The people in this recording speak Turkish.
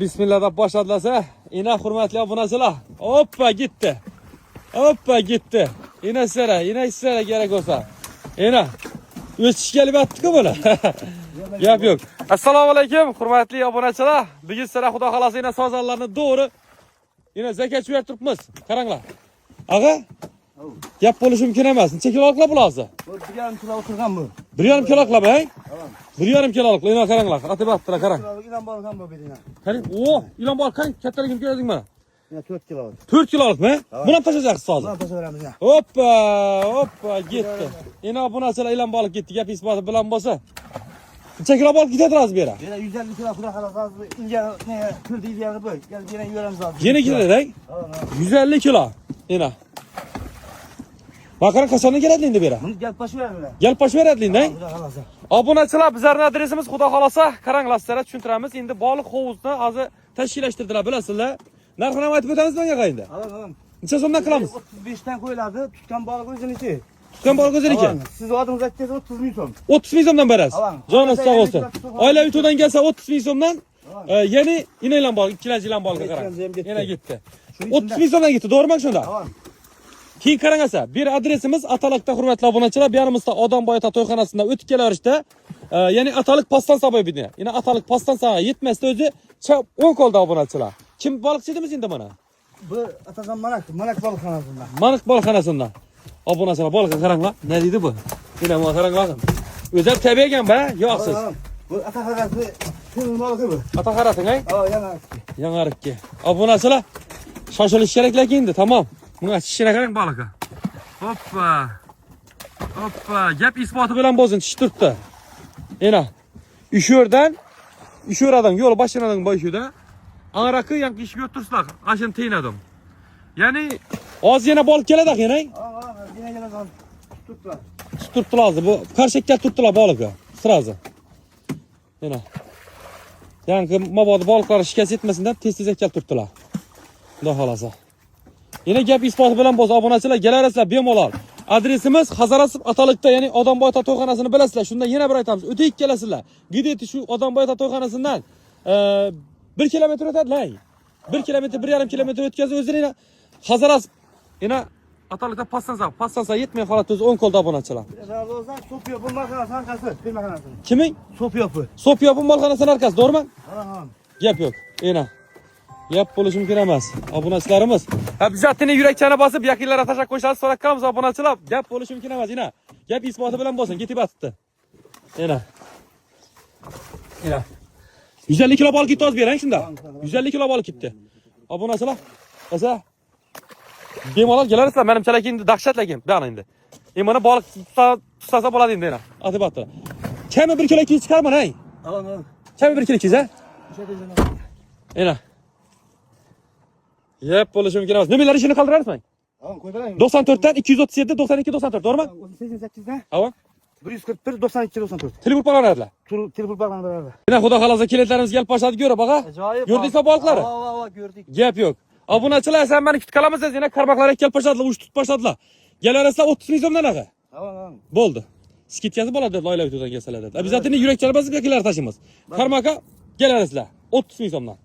Bismillah deb başladılarsa, yine hürmetli obunachilar. Hoppa gitti. Hoppa gitti. Yine sizlere gerek olsa. Yine. O'tish kelib atdi-ku buni. Gap yo'q. Assalomu alaykum, hurmatli obunachilar. Bugun sizlar xudo xolasa yine sozanlarni to'g'ri yine zakat berib turibmiz. Qaranglar. Ag'a? Gap bo'lishi mumkin emas. Necha kiloliklar bularsiz? 1,5 kilo o'tirgan bu. 1,5 kiloliklar, ha? 1,5 kiloliklar. Yine qaranglar. Atib atdilar, qarang. İlan balkan bu bedine. Qarang. O, ilan balkan kattaligini ko'rdingmi mana? Yine 4 kilo. 4 kilolikmi? Buni ham tashlayacaksınız hozir. Buna taşıveramiz ya. Hoppa gitti. Yine obunachilar ilan balık gitti. Gap isboti bilan bo'lsa. Necha kilo balık gitadiz bu yere? Yine 150 kilo kuda halasaz ince ne tür değil yani böyle. Gel yine yiyoruz lazım. Yine gidiyor, 150 kilo. Yine. Bakalım kaçandan geledi indi bir yere? Bunu gel başı ver öyle. Gel paş veredi indi. Kuda halasaz. Obunachilar bizlarning adresimiz xudo xolasa qaranglar sizlarga tushuntiramiz. Endi baliq hovuzini hozir tashkillashtirdilar, bilasizlar. Narxini ham aytib o'tamiz menga qayinda. Alalım. Necha so'mdan qilamiz? 35 tan koyuladı. Tutkan balık o'ziniki. Tutgan baliq o'ziniki. Siz adınız aytsangiz 30 ming so'm. 30 ming so'mdan berasiz. Alan. Joningiz sog' bo'lsin. Oilaviy to'ydan kelsa 30 ming so'mdan, ya'ni ilan baliq, ikkilanchi ilan baliqqa qarang. Yana gitti. 30 ming so'mdan gitti, to'g'rimi shunda? Tamam. Keyin qarangasa, bir adresimiz Atalık'ta hurmatli obunachilar, bu yanimizda Odamboy ota to'yxonasidan o'tib kelaverishda, ya'ni Atalık pastan saboyibini. Ya'ni Atalık pastan saboy yetmasda o'zi chap 10 qo'lda obunachilar. Kim balıkçı edimiz endi mana? Bu atadan manak balıkxonasidan. Manik balıkxonasidan. Obunachilar balıqqa qaranglar. Ne deydi bu? Yine bu qaranglar. O'zim tabiigan ba, yo'qsiz. Bu ata qarasi tüm balığı bu. Ata qarating, ay? Yana. Yangarikki. Obunachilar shoshilish kerak lekin endi, tamam. Buna shishini qarang balıqqa. Hoppa. Gap isboti bilan bo'lsin, tish turibdi. Yana. Üşüyordan yol başlanadan boyşuda. Ağrakı yanki iş götürsüler. Aşın teynadım. Yani az yine balık geledi yine. Yine geledi. Tuttular. Tuttular bu. Karşıklar tuttular balığı. Sırası. Yine. Yani mabadı balıkları şikayet etmesinden tez ekkel tuttular. Daha halasa. Yine gap ispatı bilen boz abonachilar gelerasizlar bemalol. Adresimiz Hazarasip Atalık'ta, yani Odamboy ota to'yxonasini bilasizlar. Shunda yana bir aytamiz. O'tib kelasizlar. Gideti şu Odamboy ota to'yxonasidan 1 kilometr o'tadilar. 1 kilometr, 1,5 kilometr o'tkazib o'zlaringlar Hazarasip. Yana Atalık'ta passansa yetmay qoladi o'zi 10 qo'lda obunachilar. Razı olsan Sofiya bu makanasının arkası. Bir makanasının. Kimin? Sofiya bu. Sofiya bu malxonasining arkasi, to'g'rimi? Aha. Gap yo'q. Yana. Yap bo'lishi mumkin emas. Obunachilarimiz obязательно yurakchani bosib, yaqinlarga tashak qo'yishlarni so'rab qolamiz obunachilar. Gap bo'lishi mumkin emas, yana. Gap isboti bilan bo'lsin, ketib atibdi. Yana. 150 kilo balık gitti, az berang shunda. 150 kilo balık gitti. Obunachilar, esa bemalol kelarsizlar, menimchalik endi dahshat lekin, bani endi. Mana balık tutsa bo'ladi endi yana. Atib atdi. Kami 1 kilo 200 chiqarman, ay. Alan. Kami 1 kilo 200, ha? Yana. Yep, bo'lishi mumkin emas. Nimalar ishini qoldirarsiz? Alan qo'ydilar. 94 dan 237 92 94, to'g'rimi? 88 dan Ava. 141 92 94. Telefon bağlanadilar. Telefon bağlanadilar. Yine xudo xolasa keletlarimiz kelib boshladi, ko'rib baqa. Gördingizmi balıkları? Va, gördük. Gap yo'q. Obunachilar, sen meni kutib qolamiz, yana qarmoqlarga kelib boshladilar, uch tutib boshladilar. Kelarasizlar 30 ming so'mdan aqa. Alan. Bo'ldi. Skitkasi bo'ladi deb oilaviy to'ydan kelsalar dedi. Obязательно yurakchani bosib kelar tashimiz. Qarmoqqa kelarasizlar 30 ming so'mdan.